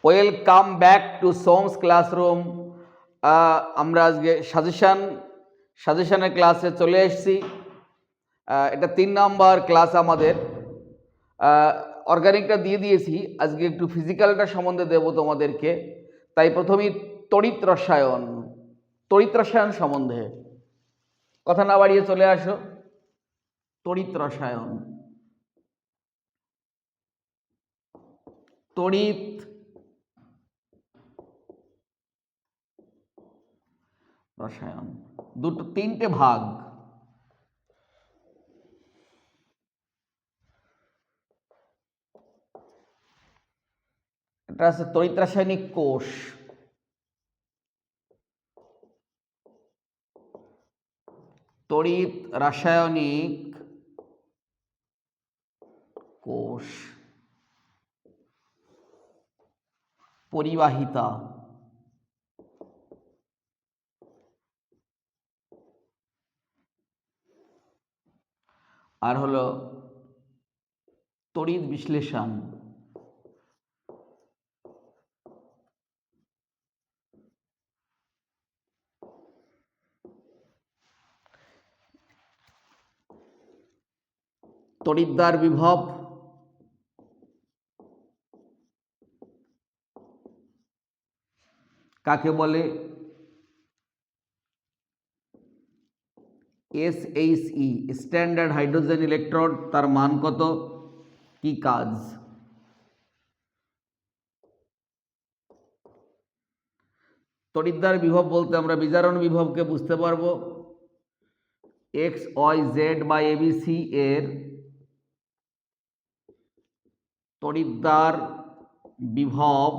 Welcome back to সোমস classroom. আমরা আজকে সাজেশনের ক্লাসে চলে এসেছি। এটা 3 নম্বর ক্লাস আমাদের। অর্গানিকটা দিয়ে দিয়েছি, আজকে একটু ফিজিক্যালটা সম্বন্ধে দেব তোমাদেরকে। তাই প্রথমেই তড়িৎ রসায়ন সম্বন্ধে কথা না বাড়িয়ে চলে আসো। তড়িৎ রসায়ন, তিনটে ভাগ। এটা আছে তড়িৎ রাসায়নিক কোষ, তড়িৎ রাসায়নিক কোষ, পরিবাহিতা, আর হলো তড়িৎ বিশ্লেষণ। তড়িৎদ্বার বিভব, কাকে বলে? SHE, standard hydrogen electrode. তার মান কত? কি কাজ? তড়িৎদ্বার বিভব বলতে আমরা বিজারণ বিভবকে বুঝতে পারবো। XYZ বা ABC এর তড়িৎদ্বার বিভব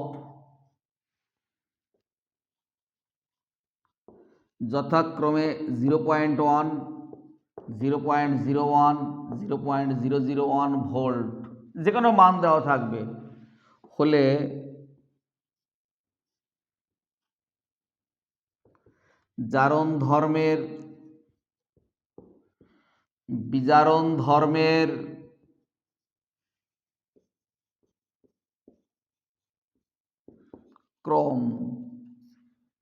যথাক্রমে 0.1, 0.01, 0.001 ভোল্ট, যে কোনো মান দেওয়া থাকবে হলে জারণ ধর্মের বিজারণ ধর্মের ক্রম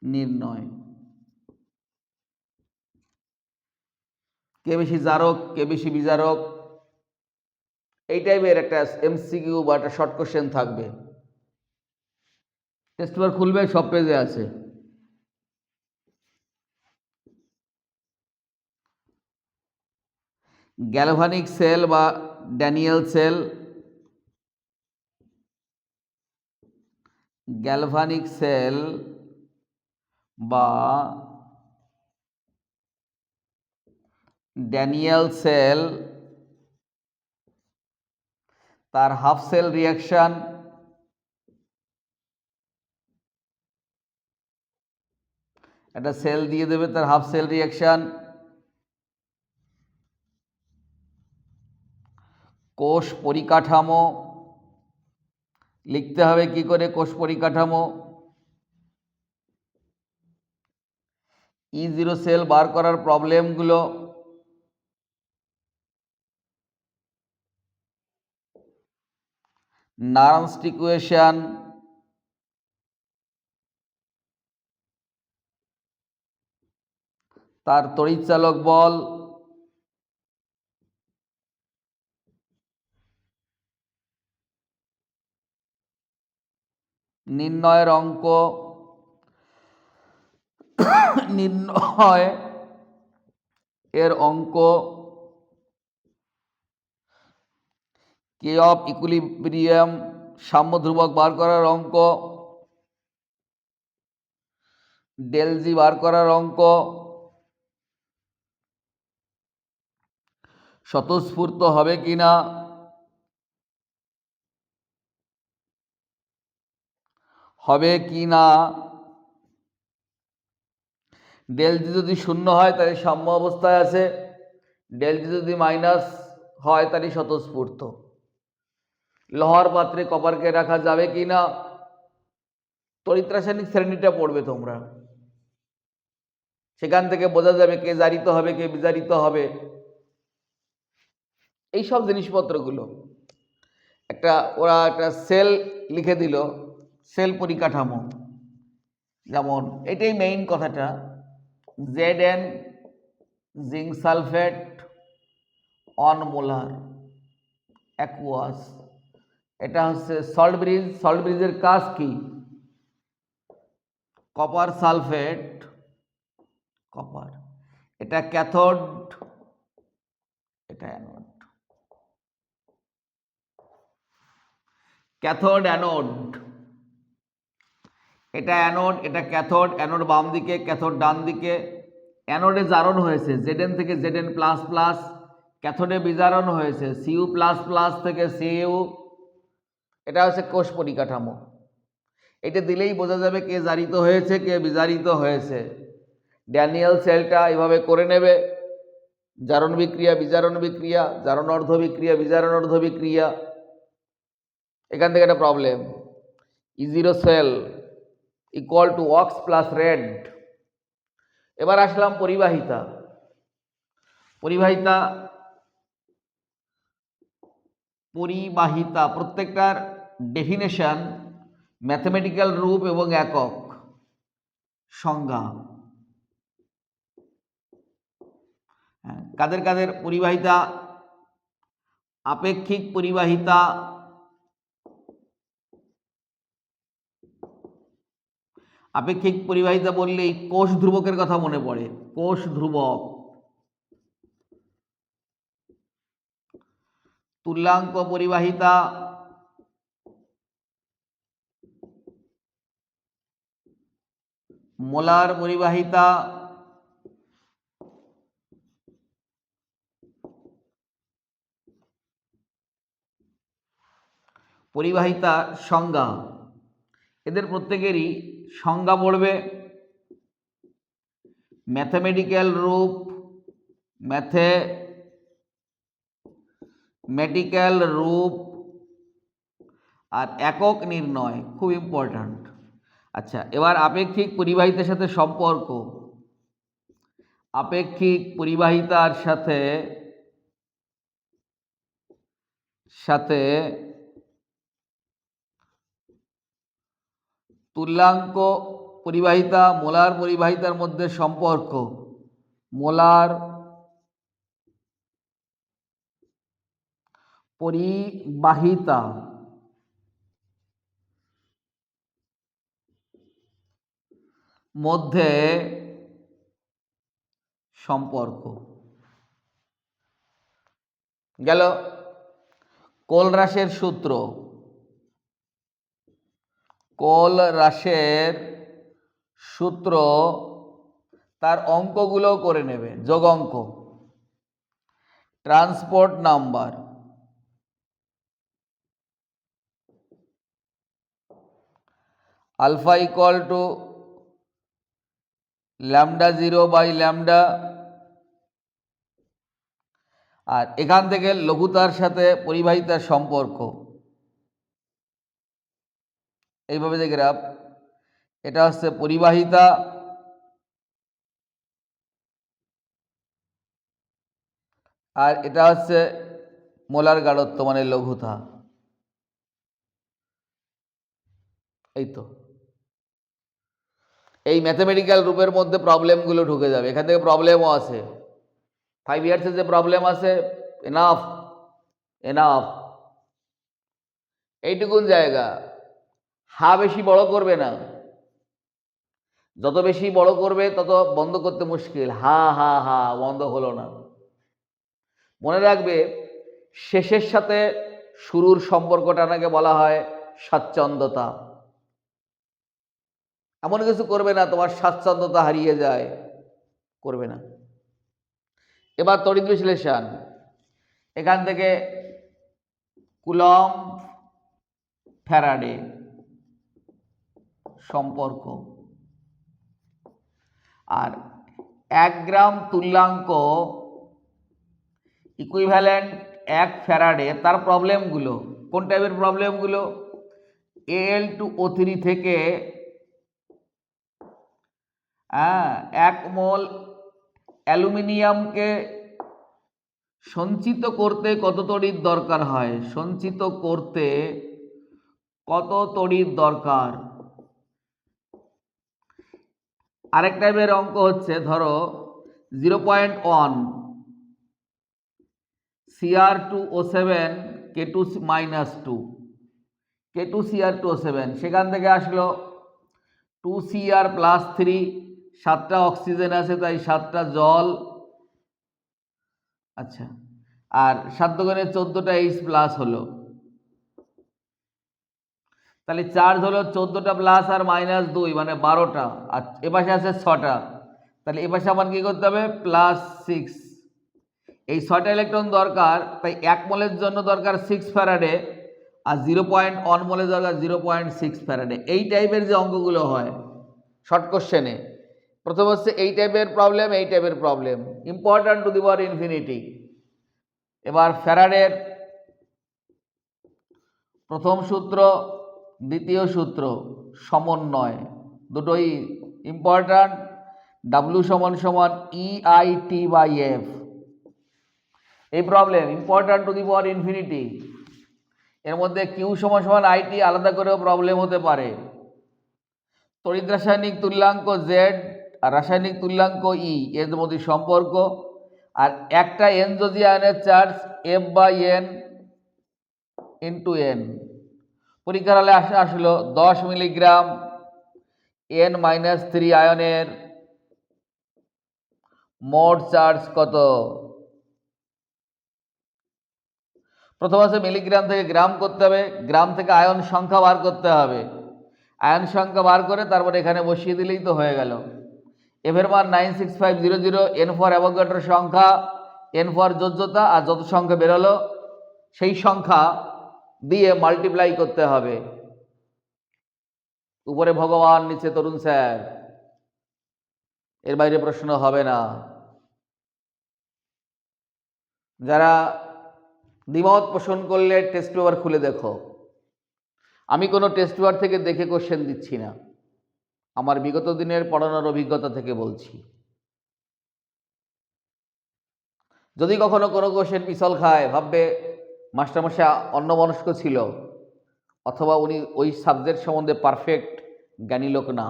নির্ণয়। কে বেশি জারক, কে বেশি বিজারক, এই টাইপের একটা MCQ বা একটা শর্ট কোশ্চেন থাকবে। টেস্ট পেপার খুলবে, সব পেজে আছে। গ্যালভানিক সেল বা ড্যানিয়েল সেল, গ্যালভানিক সেল বা ড্যানিয়েল সেল, তার হাফ সেল রিয়াকশন, একটা সেল দিয়ে দেবে, তার হাফ সেল রিয়াকশন। কোষ পরিকাঠামো লিখতে হবে কি করে? কোষ পরিকাঠামো E0 সেল বার করার প্রবলেমগুলো, নার্নস্ট ইকুয়েশন, তার তড়িৎচালক বল, নির্ণয়ের অঙ্ক, নির্ণয় এর অঙ্ক, কে অফ ইকুইলিব্রিয়াম সাম্য ধ্রুবক বার করার অঙ্ক, ডেল জি বার করার অঙ্ক, স্বতঃস্ফূর্ত হবে কিনা, হবে কি না, ডেল জি যদি শূন্য হয় তাহলে সাম্য অবস্থায় আছে, ডেল জি যদি মাইনাস হয় তাহলে স্বতঃস্ফূর্ত। লোহার পাত্রে কপারকে রাখা যাবে কি না, তড়িৎ রাসায়নিক শ্রেণীটা পড়বে তোমরা, সেখান থেকে বোঝা যাবে কে জারিত হবে কে বিজারিত হবে, এই সব জিনিসপত্রগুলো। ওরা একটা সেল লিখে দিল, সেল পরিকাঠামো, যেমন এটাই মেইন কথাটা, Zn zinc sulphate on molar aqueous, এটা হচ্ছে সল্ট ব্রিজ। সল্ট ব্রিজের কাজ কি? কপার সালফেট, কপার, এটা ক্যাথোড, এটা অ্যানোড। ক্যাথোড অ্যানোড, এটা অ্যানোড, এটা ক্যাথোড। অ্যানোড বাম দিকে, ক্যাথোড ডান দিকে। অ্যানোডে জারণ হয়েছে Zn থেকে Zn প্লাস প্লাস, ক্যাথোডে বিজারণ হয়েছে Cu প্লাস প্লাস থেকে Cu। এটা হচ্ছে কোষ পরিকাঠামো। এটা দিলেই বোঝা যাবে কে জারিত হয়েছে, কে বিজারিত হয়েছে। ড্যানিয়েল সেলটা এভাবে করে নেবে, জারণ বিক্রিয়া, বিজারণ বিক্রিয়া, জারণ অর্ধ বিক্রিয়া, বিজারণ অর্ধ বিক্রিয়া। এখান থেকে একটা problem, E0 cell equal to ox plus red. এবার আসলাম পরিবাহিতা। পরিবাহিতা, পরিবাহিতা প্রত্যেকটার ডেফিনেশন, ম্যাথমেটিক্যাল রূপ এবং একক সংজ্ঞা। কাদের কাদের পরিবাহিতা? আপেক্ষিক পরিবাহিতা, আপেক্ষিক পরিবাহিতা বললেই কোষ ধ্রুবকের কথা মনে পড়ে, কোষ ধ্রুবক। তুল্যাঙ্ক পরিবাহিতা, মোলার পরিবাহিতা, পরিবাহিতা সংজ্ঞা। এদের প্রত্যেকেরই সংজ্ঞা পড়বে, ম্যাথমেটিক্যাল রূপ, ম্যাথমেটিক্যাল রূপ আর একক নির্ণয়, খুব ইম্পর্ট্যান্ট। আচ্ছা, এবার আপেক্ষিক পরিবাহিতার সাথে সম্পর্ক। আপেক্ষিক পরিবাহিতার সাথে তুল্যাঙ্ক পরিবাহিতা, মোলার পরিবাহিতার মধ্যে সম্পর্ক। মোলার পরিবাহিতা মধ্যে সম্পর্ক গেল। কোলরাসের সূত্র, কোলরাসের সূত্র, তার অঙ্কগুলো করে নেবে, যোগ অঙ্ক। Transport number, alpha equal to lambda 0 by lambda. আর এখান থেকে লঘুতার সাথে পরিবাহিতার সম্পর্ক, এইভাবে যে গ্রাফ, এটা হচ্ছে পরিবাহিতা, আর এটা হচ্ছে মোলার গাঢ়ত্ব মানে লঘুতা। এই তো এই ম্যাথমেটিক্যাল রূপের মধ্যে প্রবলেমগুলো ঢুকে যাবে। এখান থেকে প্রবলেমও আছে, 5 ইয়ার্সের যে প্রবলেম আছে, এনাফ এনাফ। এইটুকুন জায়গা, হা বেশি বড় করবে না, যত বেশি বড় করবে তত বন্ধ করতে মুশকিল। হা হা হা বন্ধ হলো না। মনে রাখবে, শেষের সাথে শুরুর সম্পর্কটা নাকি বলা হয় স্বাচ্ছন্দ্যতা। এমন কিছু করবে না তোমার স্বাচ্ছন্দ্যতা হারিয়ে যায়, করবে না। এবার তড়িৎ বিশ্লেষণ, এখান থেকে কুলম্ব ফ্যারাডে সম্পর্ক, আর 1 গ্রাম তুল্যাঙ্ক ইকুইভ্যালেন্ট 1 ফ্যারাডে, তার প্রবলেমগুলো। কোন টাইপের প্রবলেমগুলো? Al2O3 থেকে 1 মোল অ্যালুমিনিয়ামকে সঞ্চিত করতে কত তড়িৎ দরকার হয়, সঞ্চিত করতে কত তড়িৎ দরকার। আরেক টাইপের অঙ্ক হচ্ছে, ধরো 0.1 Cr2O7 K2-2 K2Cr2O7, সেখান থেকে আসলো 2Cr+3, 7টা অক্সিজেন আছে তাই 7টা জল, আচ্ছা, আর 7 দুগুণে 14টা H+ হলো, তাহলে চার্জ হলো 14টা প্লাস আর -2 মানে 12টা, আর এপাশে আছে 6টা, তাহলে এপাশে আমার কি করতে হবে +6, এই 6টা ইলেকট্রন দরকার, তাই 1 মোলের জন্য দরকার 6 ফ্যারাডে, আর 0.1 মোলের দরকার 0.6 ফ্যারাডে। এই টাইপের যে অঙ্কগুলো হয় শর্ট কোশ্চেনে, প্রথম হচ্ছে এই টাইপের প্রবলেম, এই টাইপের problem, important to the power infinity. এবার ফ্যারাডের প্রথম সূত্র, দ্বিতীয় সূত্র, সমন্বয়, দুটোই ইম্পর্ট্যান্ট। W = EIT/F, এই problem important to the power infinity. এর মধ্যে Q = IT আলাদা করেও প্রবলেম হতে পারে। তড়িৎ রাসায়নিক তুল্যাঙ্ক Z আর রাসায়নিক তুল্যাঙ্ক E এর মধ্যে সম্পর্ক, আর একটা N যদি আয়নের চার্জ F/N × N। পরীক্ষার হলে আসলো 10 মিলিগ্রাম N-3 আয়নের মোট চার্জ কত? প্রথম আছে মিলিগ্রাম থেকে গ্রাম করতে হবে, গ্রাম থেকে আয়ন সংখ্যা বার করতে হবে, আয়ন সংখ্যা বার করে তারপরে এখানে বসিয়ে দিলেই তো হয়ে গেল। F এর মান 96500, N ফর অ্যাভোগাড্রোর সংখ্যা, N ফর যোজ্যতা, আর যত সংখ্যা বেরোলো সেই সংখ্যা দিয়ে মাল্টিপ্লাই করতে হবে। উপরে ভগবান, নিচে তরুণ স্যার, এর বাইরে প্রশ্ন হবে না। যারা দ্বিমত পোষণ করলে টেস্ট পেপার খুলে দেখো, আমি কোনো টেস্ট পেপার থেকে দেখে কোশ্চেন দিচ্ছি না, আমার বিগত দিনের পড়ানোর অভিজ্ঞতা থেকে বলছি। যদি কখনো কোনো কোশ্চেন পিছল খায়, ভাববে মাস্টারমশাই অন্যমনস্ক ছিল, অথবা উনি ওই সাবজেক্ট সম্বন্ধে পারফেক্ট জ্ঞানী লোক না,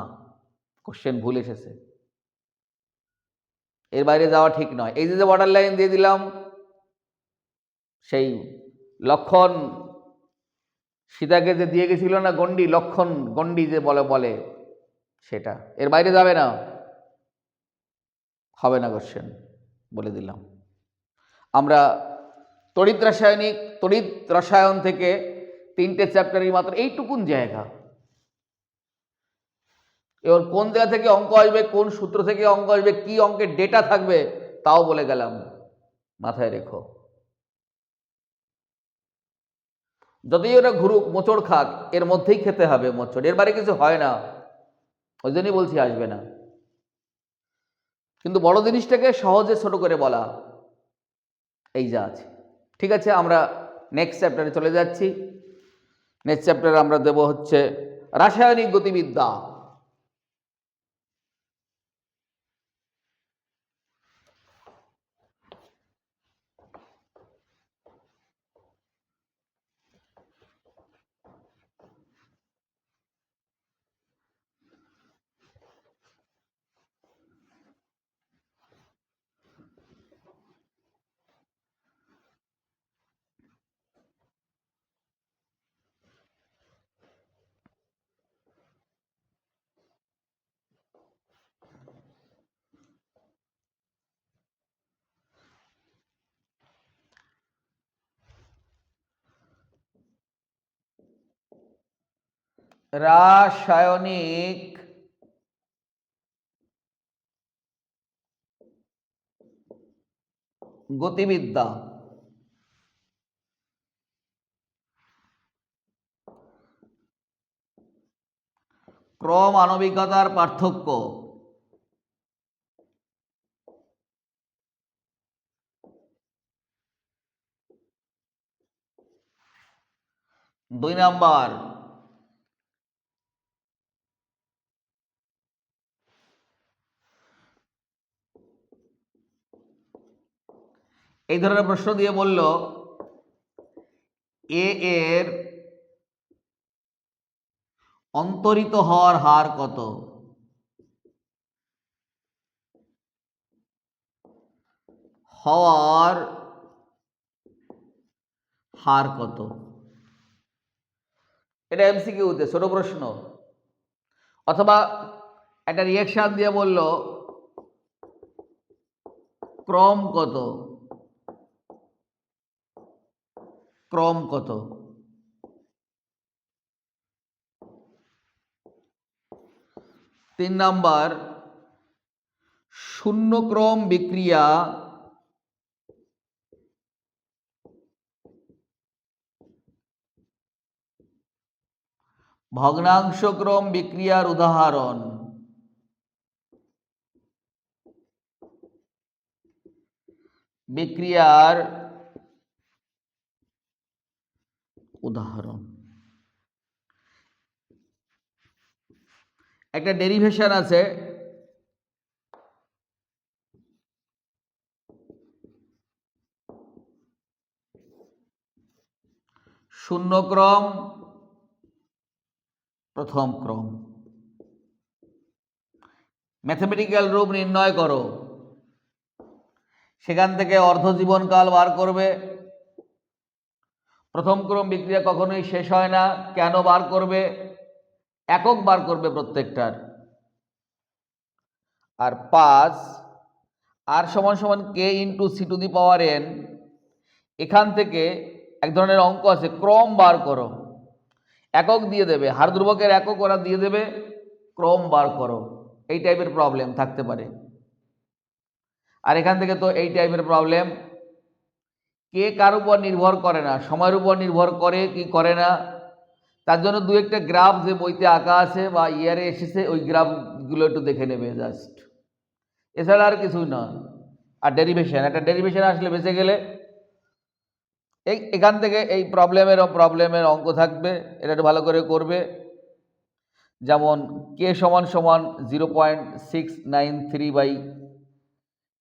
কোশ্চেন ভুল এসেছে। এর বাইরে যাওয়া ঠিক নয়। এই যে বর্ডার লাইন দিয়ে দিলাম, সেই লক্ষণ সীতাকে যে দিয়ে গেছিল না গণ্ডি, লক্ষণ গণ্ডি যে বলে সেটা, এর বাইরে যাবে না, হবে না কোশ্চেন, বলে দিলাম। আমরা তড়িৎ রসায়ন থেকে 3টে চ্যাপ্টারই মাত্র এইটুকুন জায়গা। এবার কোন জায়গা থেকে অঙ্ক আসবে, কোন সূত্র থেকে অঙ্ক আসবে, কি অঙ্কের ডেটা থাকবে তাও বলে গেলাম, মাথায় রেখো। যতই ওরা ঘুরুক, মোচড় খাক, এর মধ্যেই খেতে হবে মোচড়, এর বাইরে কিছু হয় না, ওই জন্যই বলছি আসবে না। কিন্তু বড় জিনিসটাকে সহজে ছোট করে বলা, এই যা আছে। ঠিক আছে, আমরা নেক্সট চ্যাপ্টারে চলে যাচ্ছি। নেক্সট চ্যাপ্টারে আমরা দেব হচ্ছে রাসায়নিক গতিবিদ্যা। রাসায়নিক গতিবিদ্যা। ক্রম আণবিকতার পার্থক্য। দুই নাম্বার, এই ধরনের প্রশ্ন দিয়ে বলল এ এর অন্তরিত হওয়ার হার কত? হওয়ার হার কত? এটা এমসিকিউতে ছোট প্রশ্ন, অথবা একটা রিঅ্যাকশন দিয়ে বলল ক্রম কত, ক্রম কত? 3 নাম্বার, শূন্যক্রম বিক্রিয়া ভগ্নাংশক্রম বিক্রিয়ার উদাহরণ। বিক্রিয়ার উদাহরণ। একটা ডেরিভেশন আছে, শূন্যক্রম প্রথম ক্রম। ম্যাথমেটিক্যাল রূপ নির্ণয় করো, সেখান থেকে অর্ধজীবনকাল বার করবে। প্রথম ক্রম বিক্রিয়া কখনোই শেষ হয় না, কেন বার করবে? একক বার করবে প্রত্যেকটার। আর 5 আর সমান সমান k into C to the power n, এখান থেকে এক ধরনের অঙ্ক আছে, ক্রম বার করো। একক দিয়ে দেবে, হার ধ্রুবকের একক ওরা দিয়ে দেবে, ক্রম বার করো। এই টাইপের প্রবলেম থাকতে পারে। আর এখান থেকে তো এই টাইপের প্রবলেম কে কার উপর নির্ভর করে না, সময়ের উপর নির্ভর করে কি করে না, তার জন্য দু একটা গ্রাফ যে বইতে আঁকা আছে বা ইয়ারে এসেছে ওই গ্রাফগুলো একটু দেখে নেবে জাস্ট, এছাড়া আর কিছুই নয়। আর ডেরিভেশন, একটা ডেরিভেশন আসলে বেঁচে গেলে এখান থেকে এই প্রবলেমের অঙ্ক থাকবে, এটা একটু ভালো করে করবে। যেমন কে সমান সমান 0.693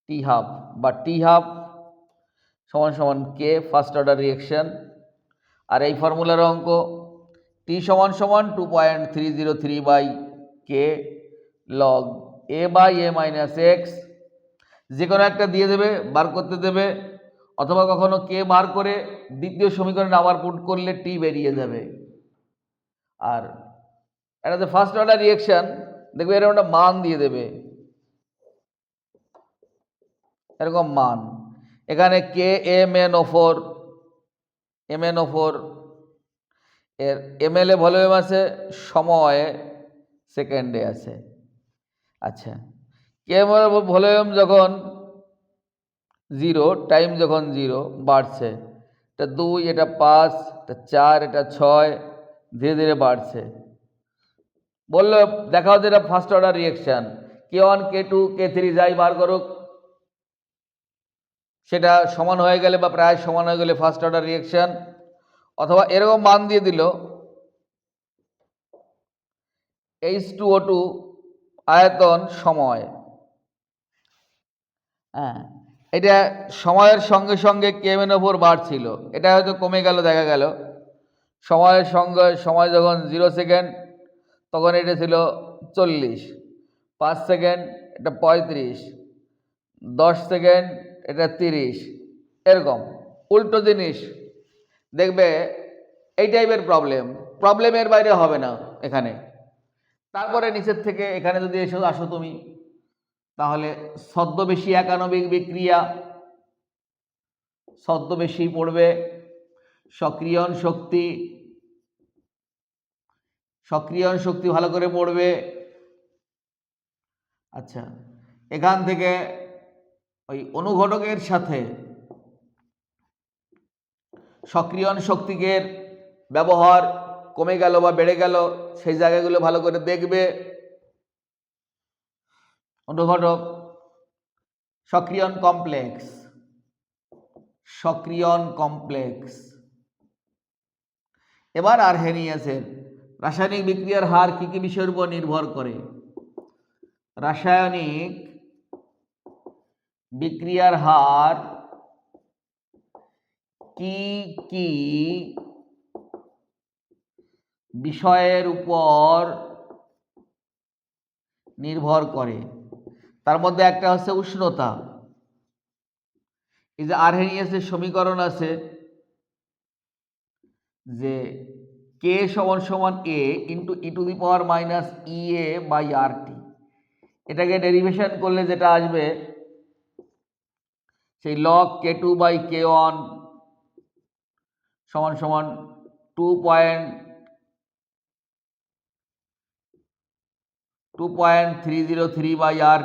টি হাফ, বা টি হাফ সমান সমান কে ফার্স্ট অর্ডার রিঅ্যাকশন। আর এই ফর্মুলার অঙ্ক টি সমান সমান 2.303 k log a by a minus x, যে কোনো একটা দিয়ে দেবে, বার করতে দেবে, অথবা কখনো কে বার করে দ্বিতীয় সমীকরণে আবার পুট করলে টি বেরিয়ে যাবে। আর এটা যে ফার্স্ট অর্ডার রিঅ্যাকশন, দেখবে এরকম একটা মান দিয়ে দেবে, এরকম মান। এখানে K M N O four, এর এম এল এ ভলিউম আছে, সময় সেকেন্ডে আছে। আচ্ছা, কে এম এল ভলিউম যখন 0, টাইম যখন 0 বাড়ছে, এটা 2, এটা 5, এটা 4, এটা 6, ধীরে ধীরে বাড়ছে। বললো দেখাও যে এটা first order reaction, K1 K2 K3 যাই বার করুক, সেটা সমান হয়ে গেলে বা প্রায় সমান হয়ে গেলে ফার্স্ট অর্ডার রিঅ্যাকশন। অথবা এরকম মান দিয়ে দিল H2O2 আয়তন সময়, হ্যাঁ, এটা সময়ের সঙ্গে সঙ্গে কেএমএন/4 বাড়ছিল, এটা হয়তো কমে গেল, দেখা গেল সময়ের সঙ্গে সময় যখন 0 সেকেন্ড তখন এটা ছিল 40, 5 সেকেন্ড এটা 35, 10 সেকেন্ড এটা 30, এরকম উল্টো জিনিস দেখবে। এই টাইপের প্রবলেমের বাইরে হবে না এখানে। তারপরে নিচের থেকে এখানে যদি আসো তুমি, তাহলে ছদ্মবেশী একানবিক বিক্রিয়া, ছদ্মবেশী পড়বে, সক্রিয়ণ শক্তি ভালো করে পড়বে। আচ্ছা, এখান থেকে ওই অনুঘটকের সাথে সক্রিয়ণ শক্তিকের ব্যবহার কমে গেল বা বেড়ে গেল, সেই জায়গাগুলো ভালো করে দেখবে। অনুঘটক, সক্রিয়ণ কমপ্লেক্স। এবার আরহেনিয়াসের রাসায়নিক বিক্রিয়ার হার কি কি বিষয়ের উপর নির্ভর করে? রাসায়নিক বিক্রিয়ার হার কি কি বিষয়ের উপর নির্ভর করে? তার মধ্যে একটা হচ্ছে উষ্ণতা, এই যে আরহেনিয়াসের সমীকরণ আছে যে কে সমান সমান A into e to the power minus E a by R T, এটাকে ডেরিভেশন করলে যেটা আসবে সেই log K two by K one সমান সমান 2.303 বাই আর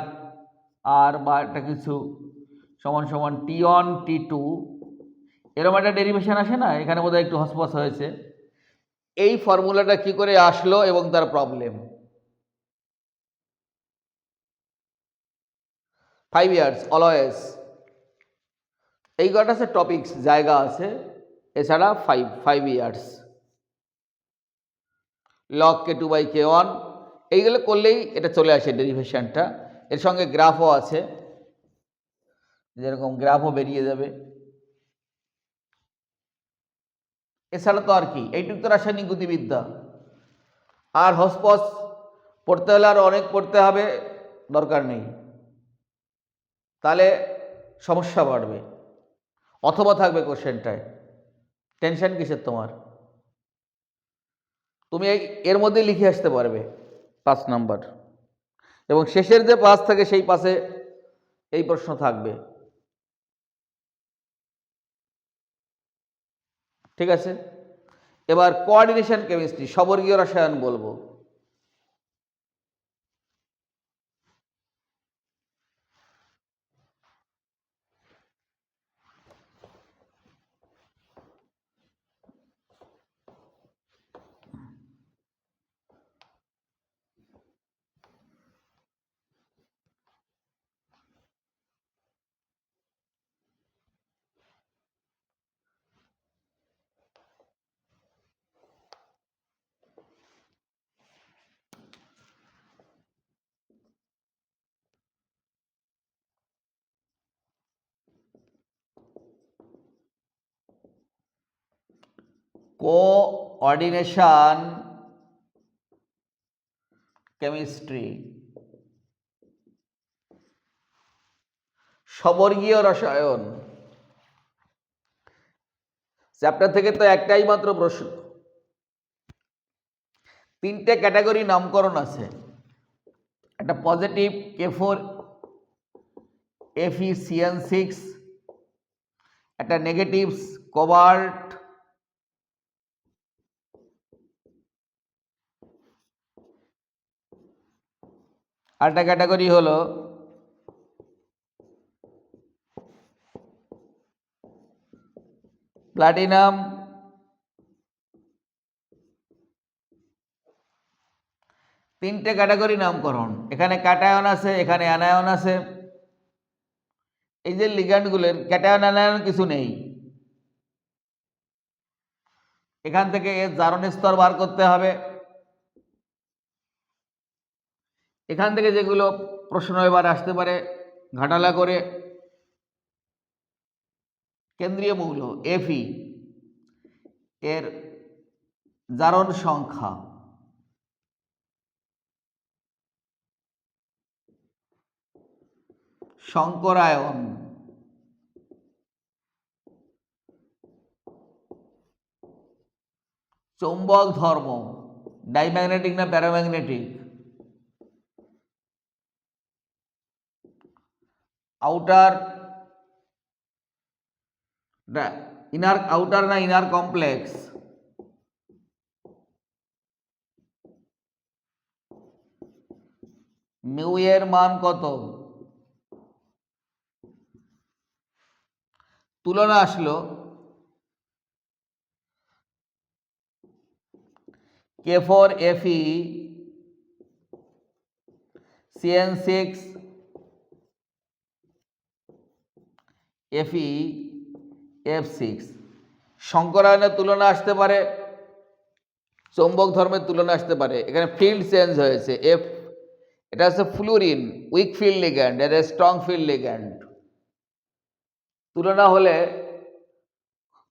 আর বা একটা কিছু সমান সমান টি ওয়ান টি টু, এরকম একটা ডেরিভেশন আসে না, এখানে বোধহয় একটু হসপস হয়েছে। এই ফর্মুলাটা কি করে আসলো এবং তার প্রবলেম। 5 ইয়ার্স অলওয়েজ, এই কটা আছে টপিকস, জায়গা আছে, এছাড়া 5 years log K two by K one, এইগুলো করলেই এটা চলে আসে ডেরিভেশনটা। এর সঙ্গে গ্রাফও আছে, যেরকম গ্রাফও বেরিয়ে যাবে। এছাড়া তো আর কি, এইটুকু তো রাসায়নিক গতিবিদ্যা। আর হসপস পড়তে হলে আর অনেক পড়তে হবে, দরকার নেই, তাহলে সমস্যা বাড়বে অথবা থাকবে কোশ্চেনটায়। টেনশন কিসের তোমার, তুমি এর মধ্যে লিখে আসতে পারবে 5 নাম্বার, এবং শেষের যে পাস থাকে সেই পাশে এই প্রশ্ন থাকবে। ঠিক আছে, এবার কোঅর্ডিনেশন কেমিস্ট্রি, সবর্গীয় রসায়ন বলবো। কোঅর্ডিনেশন কেমিস্ট্রি, সবর্গীয় রসায়ন চ্যাপ্টার থেকে তো একটাই মাত্র প্রশ্ন, 3টে ক্যাটাগরি নামকরণ আছে। একটা পজিটিভ K4 FeCN6, একটা নেগেটিভস কোবাল্ট, আর একটা ক্যাটাগরি হলো প্লাটিনাম, তিনটে ক্যাটাগরি নামকরণ। এখানে ক্যাটায়ন আছে, এখানে অ্যানায়ন আছে। এই যে লিগ্যান্ডগুলোর ক্যাটায়ন অ্যানায়ন কিছু নেই, এখান থেকে এর জারণ স্তর বার করতে হবে। এখান থেকে যেগুলো প্রশ্ন এবার আসতে পারে ঘাটালা করে, কেন্দ্রীয় মৌল Fe এর জারণ সংখ্যা, সংকরায়ন, চৌম্বক ধর্ম, ডাইম্যাগনেটিক না প্যারাম্যাগনেটিক, আউটার ইনার, আউটার না ইনার কমপ্লেক্স, মিউ এর মান কত, তুলনা আসলো K4 Fe CN6 Fe F6, সংকরায়নের তুলনা আসতে পারে, চৌম্বক ধর্মের তুলনা আসতে পারে। এখানে ফিল্ড চেঞ্জ হয়েছে, এফ এটা হচ্ছে ফ্লুরিন, উইক ফিল্ড লিগ্যান্ড, এটা স্ট্রং ফিল্ড লিগ্যান্ড। তুলনা হলে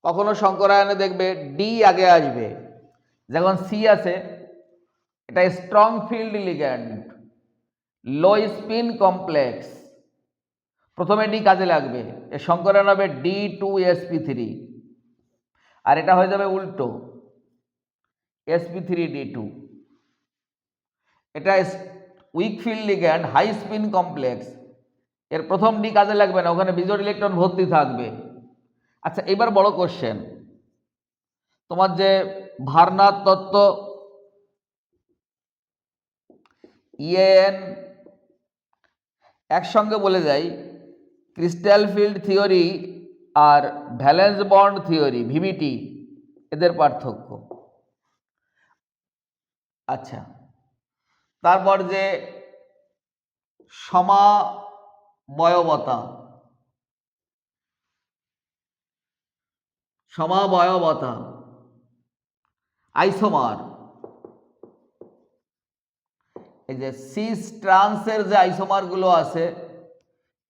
কখনো সংকরায়নে দেখবে ডি আগে আসবে, যখন সি আছে এটা স্ট্রং ফিল্ড লিগ্যান্ড, লো স্পিন কমপ্লেক্স, প্রথমে ডি কাজে লাগবে এর সংকরণ হবে D2sp3, আর এটা হয়ে যাবে উল্টো sp3d2। এটা weak field ligand high spin complex, এর প্রথম ডি কাজে লাগবে না, ওখানে বিজোড় ইলেকট্রন ভর্তি থাকবে। আচ্ছা, এবার বড় কোশ্চেন, তোমার যে ভারনাথ তত্ত্ব, ইএন, একসঙ্গে বলে যাই ক্রিস্টাল ফিল্ড থিওরি আর ভ্যালেন্স বন্ড থিওরি ভিভিটি, এদের পার্থক্য। আচ্ছা, তারপর যে সমাবয়বতা আইসোমার, এই যে সিস ট্রান্সের যে আইসোমারগুলো আছে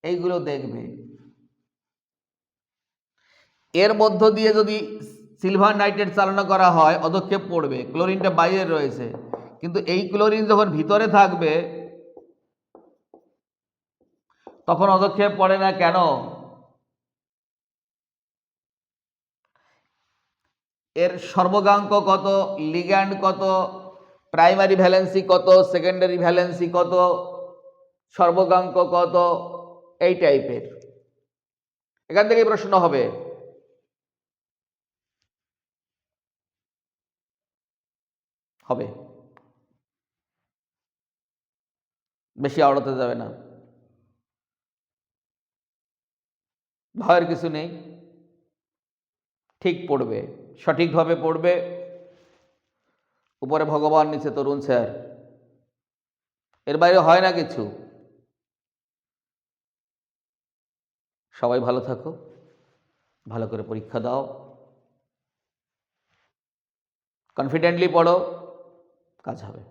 এইগুলো দেখবে। এর মধ্য দিয়ে যদি সিলভার নাইট্রেট চালনা করা হয় অধক্ষেপ পড়বে, ক্লোরিনটা বাইরে রয়েছে, কিন্তু এই ক্লোরিন যখন ভিতরে থাকবে তখন অধক্ষেপ পড়ে না কেন? এর সর্বগাঙ্ক কত, লিগ্যান্ড কত, প্রাইমারি ভ্যালেন্সি কত, সেকেন্ডারি ভ্যালেন্সি কত, সর্বগাঙ্ক কত, এই টাইপের। এখান থেকেই প্রশ্ন হবে। হবে, বেশি আওড়াতে যাবে না, ভয়ের কিছু নেই, ঠিক পড়বে, সঠিকভাবে পড়বে। উপরে ভগবান, নিচে তরুণ স্যার, এর বাইরে হয় না কিছু। সবাই ভালো থাকো, ভালো করে পরীক্ষা দাও, কনফিডেন্টলি পড়ো, কাজ হবে।